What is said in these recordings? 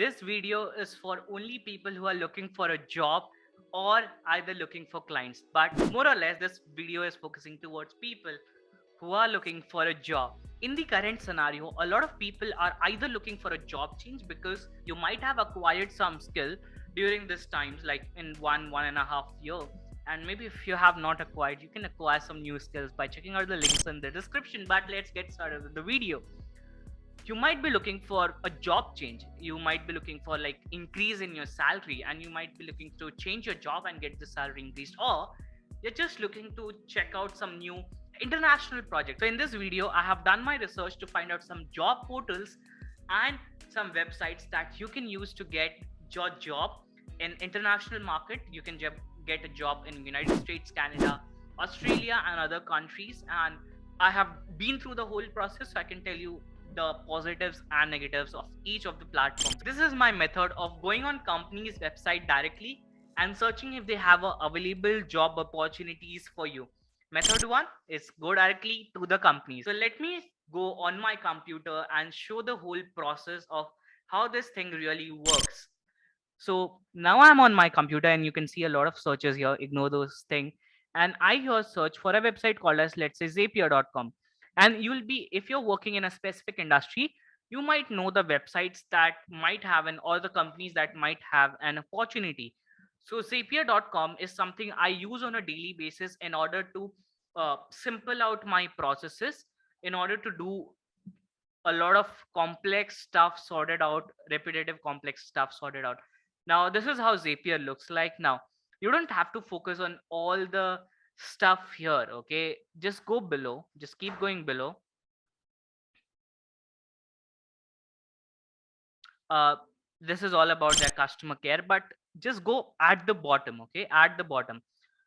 This video is for only people who are looking for a job or either looking for clients. But more or less, this video is focusing towards people who are looking for a job. In the current scenario, a lot of people are either looking for a job change because you might have acquired some skill during this times, like in 1.5 year. And maybe if you have not acquired, you can acquire some new skills by checking out the links in the description. But let's get started with the video. You might be looking for a job change, you might be looking for like increase in your salary, and you might be looking to change your job and get the salary increased, or you're just looking to check out some new international projects. So in this video I have done my research to find out some job portals and some websites that you can use to get your job in international market. You can get a job in United States, Canada, Australia and other countries, and I have been through the whole process, so I can tell you the positives and negatives of each of the platforms. This is my method of going on company's website directly and searching if they have available job opportunities for you. Method one is go directly to the company. So let me go on my computer and show the whole process of how this thing really works. So now I'm on my computer and you can see a lot of searches here. Ignore those things. And I here search for a website called as, let's say, Zapier.com. And you'll be, if you're working in a specific industry, you might know the websites that might have an, or the companies that might have an opportunity. So Zapier.com is something I use on a daily basis in order to simple out my processes, in order to do a lot of complex stuff sorted out, repetitive complex stuff sorted out. Now this is how Zapier looks like. Now you don't have to focus on all the stuff here, okay? Just go below, just keep going below. uh this is all about their customer care, but just go at the bottom, okay, at the bottom.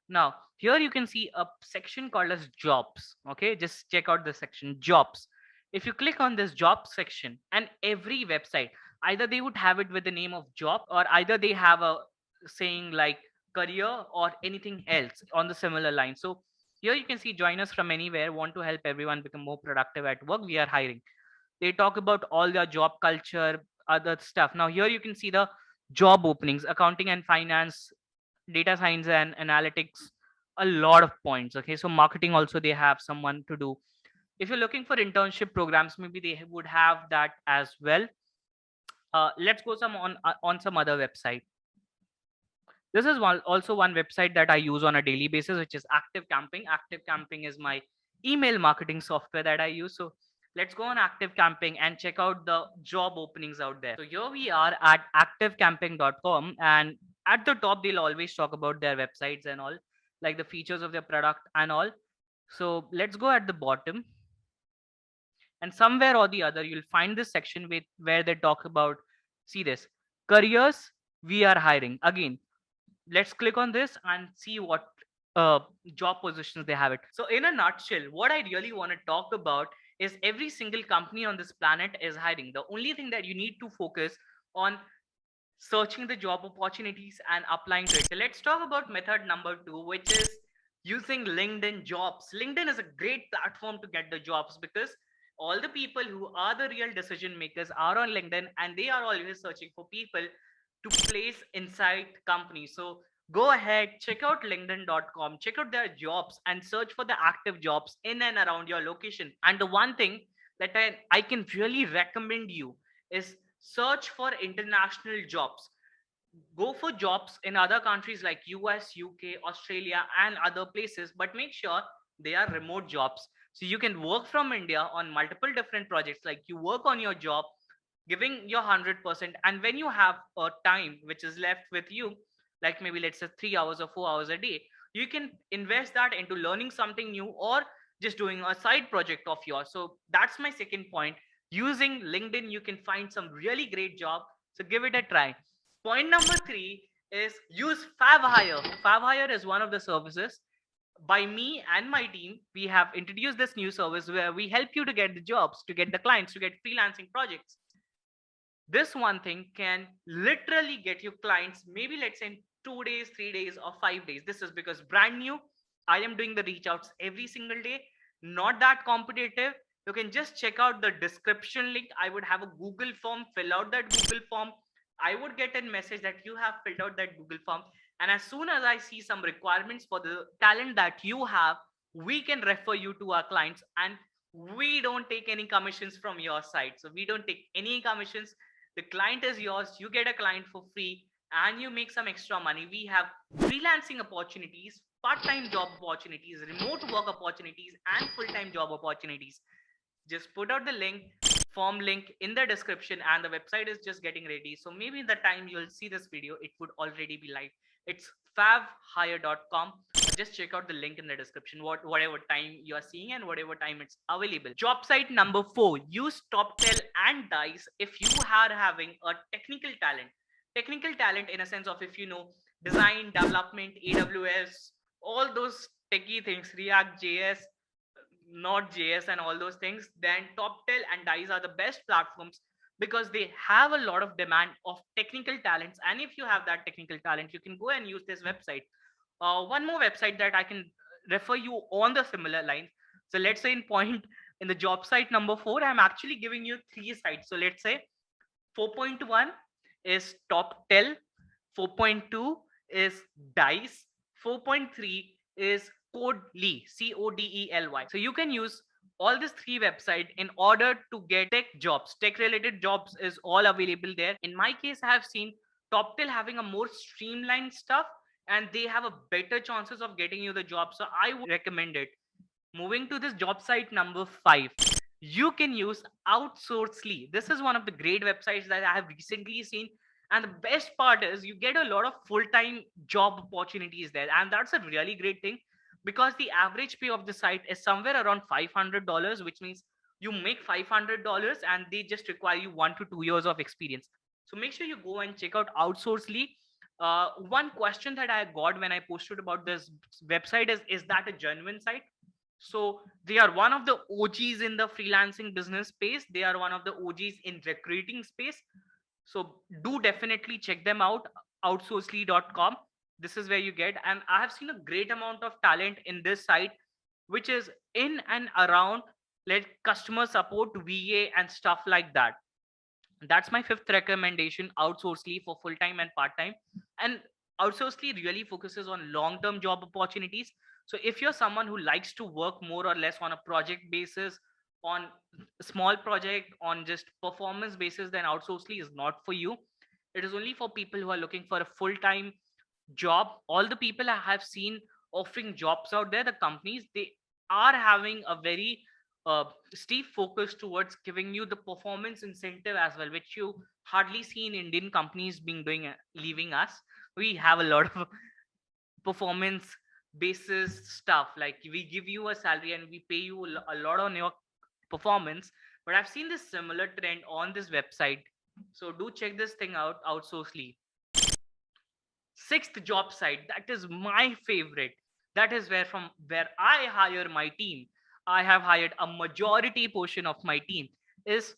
Now here you can see a section called as jobs, okay? Just check out the section jobs. If you click on this job section, and every website, either they would have it with the name of job, or either they have a saying like career or anything else on the similar line. So here you can see join us from anywhere, want to help everyone become more productive at work, we are hiring. They talk about all their job culture, other stuff. Now here you can see the job openings: accounting and finance, data science and analytics, a lot of points, okay? So marketing also, they have someone to do. If you're looking for internship programs, maybe they would have that as well. Let's go some on some other website. This is also one website that I use on a daily basis, which is Active Camping. Active Camping is my email marketing software that I use. So let's go on Active Camping and check out the job openings out there. So here we are at activecamping.com, and at the top they'll always talk about their websites and all, like the features of their product and all. So let's go at the bottom, and somewhere or the other you'll find this section with where they talk about, see this, careers, we are hiring. Again, let's click on this and see what uh, job positions they have it. So in a nutshell, what I really want to talk about is every single company on this planet is hiring. The only thing that you need to focus on, searching the job opportunities and applying to it. So let's talk about method number two, which is using LinkedIn jobs. LinkedIn is a great platform to get the jobs because all the people who are the real decision makers are on LinkedIn, and they are always searching for people to place inside companies. So go ahead, check out linkedin.com, check out their jobs and search for the active jobs in and around your location. And the one thing that I can really recommend you is search for international jobs. Go for jobs in other countries like US, UK, Australia and other places, but make sure they are remote jobs, so you can work from India on multiple different projects. Like you work on your job giving your 100%, and when you have a time which is left with you, like maybe let's say 3 hours or 4 hours a day, you can invest that into learning something new or just doing a side project of yours. So that's my second point. Using LinkedIn you can find some really great job, so give it a try. Point number three is use Favhire. Favhire is one of the services by me and my team. We have introduced this new service where we help you to get the jobs, to get the clients, to get freelancing projects. This one thing can literally get you clients, maybe let's say in 2 days, 3 days, or 5 days. This is because brand new. I am doing the reach outs every single day, not that competitive. You can just check out the description link. I would have a Google form, fill out that Google form, I would get a message that you have filled out that Google form. And as soon as I see some requirements for the talent that you have, we can refer you to our clients, and we don't take any commissions from your side. So we don't take any commissions. The client is yours. You get a client for free and you make some extra money. We have freelancing opportunities, part-time job opportunities, remote work opportunities, and full-time job opportunities. Just put out the link, form link in the description, and the website is just getting ready. So maybe the time you'll see this video, it would already be live. It's favhire.com. Just check out the link in the description, whatever time you are seeing and whatever time it's available. Job site number 4, use TopTel and Dice if you are having a technical talent in a sense of, if you know design, development, AWS, all those techie things, React JS, Node.js, and all those things, then TopTel and Dice are the best platforms because they have a lot of demand of technical talents. And if you have that technical talent, you can go and use this website. One more website that I can refer you on the similar lines. So let's say in the job site number 4, I'm actually giving you 3 sites. So let's say 4.1 is TopTel, 4.2 is Dice, 4.3 is Codely, Codely. So you can use all these 3 websites in order to get tech jobs. Tech related jobs is all available there. In my case, I have seen TopTel having a more streamlined stuff, and they have a better chances of getting you the job. So I would recommend it. Moving to this job site number 5, you can use Outsourcely. This is one of the great websites that I have recently seen. And the best part is you get a lot of full-time job opportunities there. And that's a really great thing because the average pay of the site is somewhere around $500, which means you make $500 and they just require you 1 to 2 years of experience. So make sure you go and check out Outsourcely. One question that I got when I posted about this website is that a genuine site? So they are one of the OGs in the freelancing business space. They are one of the OGs in recruiting space. So do definitely check them out. Outsourcely.com. This is where you get. And I have seen a great amount of talent in this site, which is in and around like customer support, VA, and stuff like that. That's my 5th recommendation, Outsourcely for full time and part time. And Outsourcely really focuses on long term job opportunities. So if you're someone who likes to work more or less on a project basis, on small project, on just performance basis, then Outsourcely is not for you. It is only for people who are looking for a full time job. All the people I have seen offering jobs out there, the companies, they are having a very uh, steep focus towards giving you the performance incentive as well, which you hardly see in Indian companies being doing, leaving us. We have a lot of performance basis stuff, like we give you a salary and we pay you a lot on your performance. But I've seen this similar trend on this website, so do check this thing out, Outsourcely. 6th job site, that is my favorite. That is where I hire my team. I have hired a majority portion of my team, is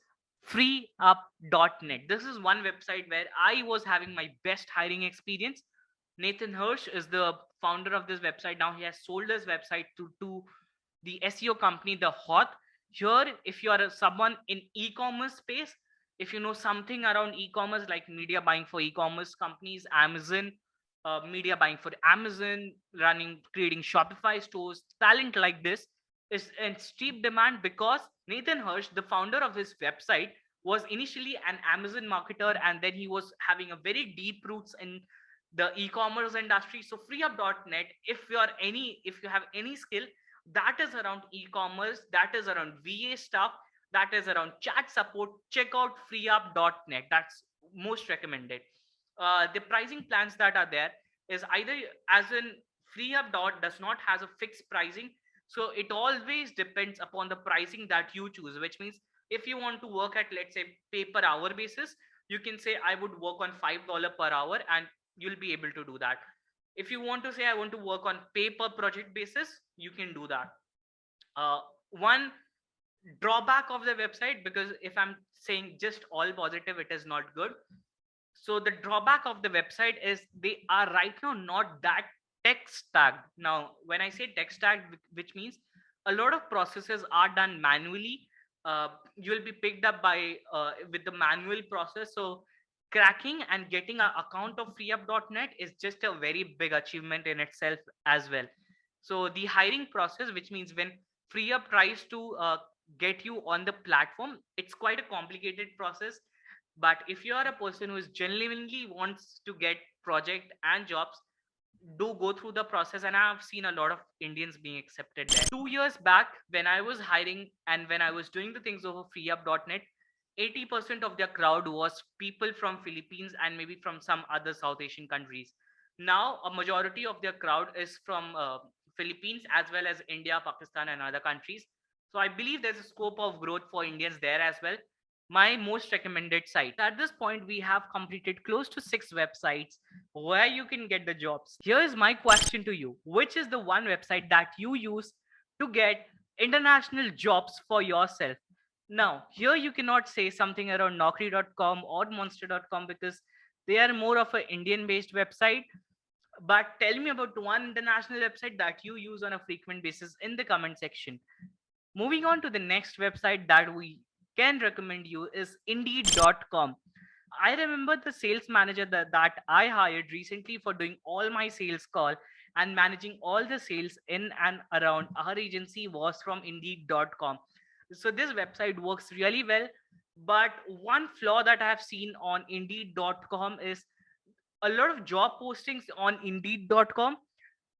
freeup.net. This is one website where I was having my best hiring experience. Nathan Hirsch is the founder of this website. Now he has sold his website to the SEO company, the Hoth. Here, if you are someone in e-commerce space, if you know something around e-commerce, like media buying for e-commerce companies, Amazon, media buying for Amazon, creating Shopify stores, talent like this is in steep demand because Nathan Hirsch, the founder of his website, was initially an Amazon marketer, and then he was having a very deep roots in the e-commerce industry. So freeup.net, if you have any skill that is around e-commerce, that is around VA stuff, that is around chat support, check out freeup.net. That's most recommended. The pricing plans that are there is either, as in freeup dot does not has a fixed pricing, so it always depends upon the pricing that you choose, which means if you want to work at, let's say, pay per hour basis, you can say I would work on $5 per hour and you'll be able to do that. If you want to say I want to work on pay per project basis, you can do that. One drawback of the website, because if I'm saying just all positive, it is not good. So the drawback of the website is they are right now not that text tagged. Now when I say text tagged, which means a lot of processes are done manually. You will be picked up by with the manual process. So cracking and getting an account of freeup.net is just a very big achievement in itself as well. So the hiring process, which means when freeup tries to get you on the platform, it's quite a complicated process. But if you are a person who is genuinely wants to get project and jobs, do go through the process, and I've seen a lot of Indians being accepted there. 2 years back, when I was hiring and when I was doing the things over freeup.net, 80% of their crowd was people from Philippines and maybe from some other South Asian countries. Now a majority of their crowd is from Philippines as well as India, Pakistan and other countries. So I believe there's a scope of growth for Indians there as well. My most recommended site. At this point, we have completed close to 6 websites where you can get the jobs. Here is my question to you. Which is the one website that you use to get international jobs for yourself? Now, here you cannot say something around Naukri.com or Monster.com because they are more of an Indian based website. But tell me about one international website that you use on a frequent basis in the comment section. Moving on to the next website that we can recommend you is Indeed.com. I remember the sales manager that I hired recently for doing all my sales call and managing all the sales in and around our agency was from Indeed.com. So this website works really well. But one flaw that I have seen on Indeed.com is a lot of job postings on Indeed.com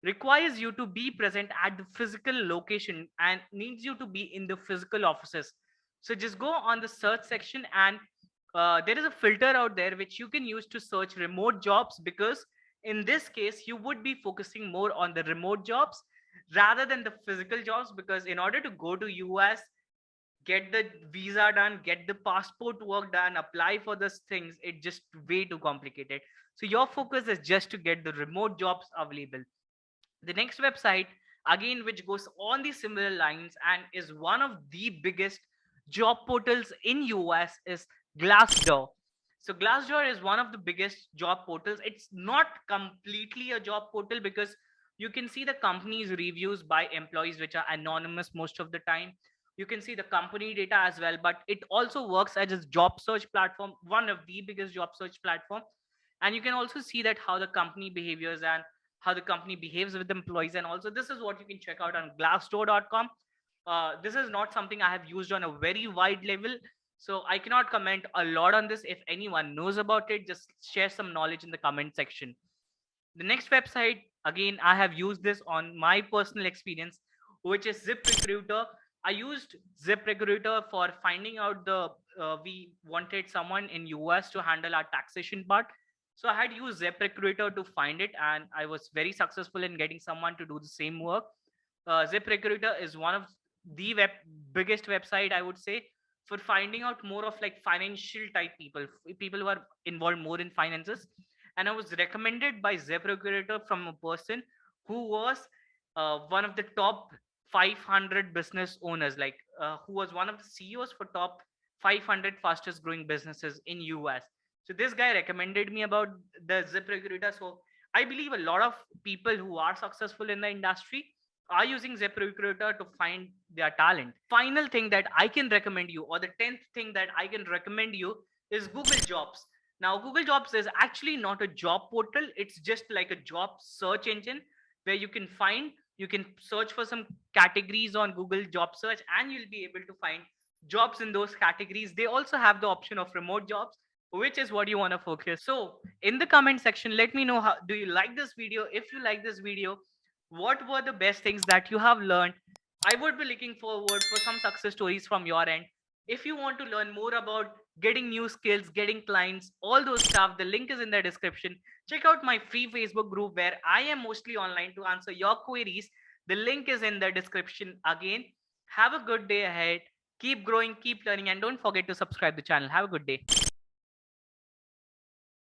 requires you to be present at the physical location and needs you to be in the physical offices. So just go on the search section, and there is a filter out there which you can use to search remote jobs, because in this case you would be focusing more on the remote jobs rather than the physical jobs, because in order to go to US, get the visa done, get the passport work done, apply for those things, it's just way too complicated. So your focus is just to get the remote jobs available. The next website, again, which goes on the similar lines and is one of the biggest job portals in US, is Glassdoor. So Glassdoor is one of the biggest job portals. It's not completely a job portal because you can see the company's reviews by employees, which are anonymous most of the time. You can see the company data as well, but it also works as a job search platform, one of the biggest job search platform. And you can also see that how the company behaviors and how the company behaves with employees. And also this is what you can check out on Glassdoor.com. This is not something I have used on a very wide level, so I cannot comment a lot on this. If anyone knows about it, just share some knowledge in the comment section. The next website, again, I have used this on my personal experience, which is ZipRecruiter. I used ZipRecruiter for finding out we wanted someone in US to handle our taxation part. So I had used ZipRecruiter to find it, and I was very successful in getting someone to do the same work. ZipRecruiter is one of the biggest website, I would say, for finding out more of like financial type people, people who are involved more in finances. And I was recommended by ZipRecruiter from a person who was one of the top 500 business owners, like who was one of the CEOs for top 500 fastest growing businesses in US. So this guy recommended me about the ZipRecruiter. So I believe a lot of people who are successful in the industry are using ZipRecruiter to find their talent. Final thing that I can recommend you, or the 10th thing that I can recommend you, is Google Jobs. Now, Google Jobs is actually not a job portal. It's just like a job search engine where you can search for some categories on Google Job Search, and you'll be able to find jobs in those categories. They also have the option of remote jobs, which is what you want to focus. So in the comment section, let me know, how do you like this video? If you like this video, what were the best things that you have learned? I would be looking forward for some success stories from your end. If you want to learn more about getting new skills, getting clients, all those stuff, the link is in the description. Check out my free Facebook group where I am mostly online to answer your queries. The link is in the description again. Have a good day ahead. Keep growing, keep learning, and don't forget to subscribe the channel. Have a good day.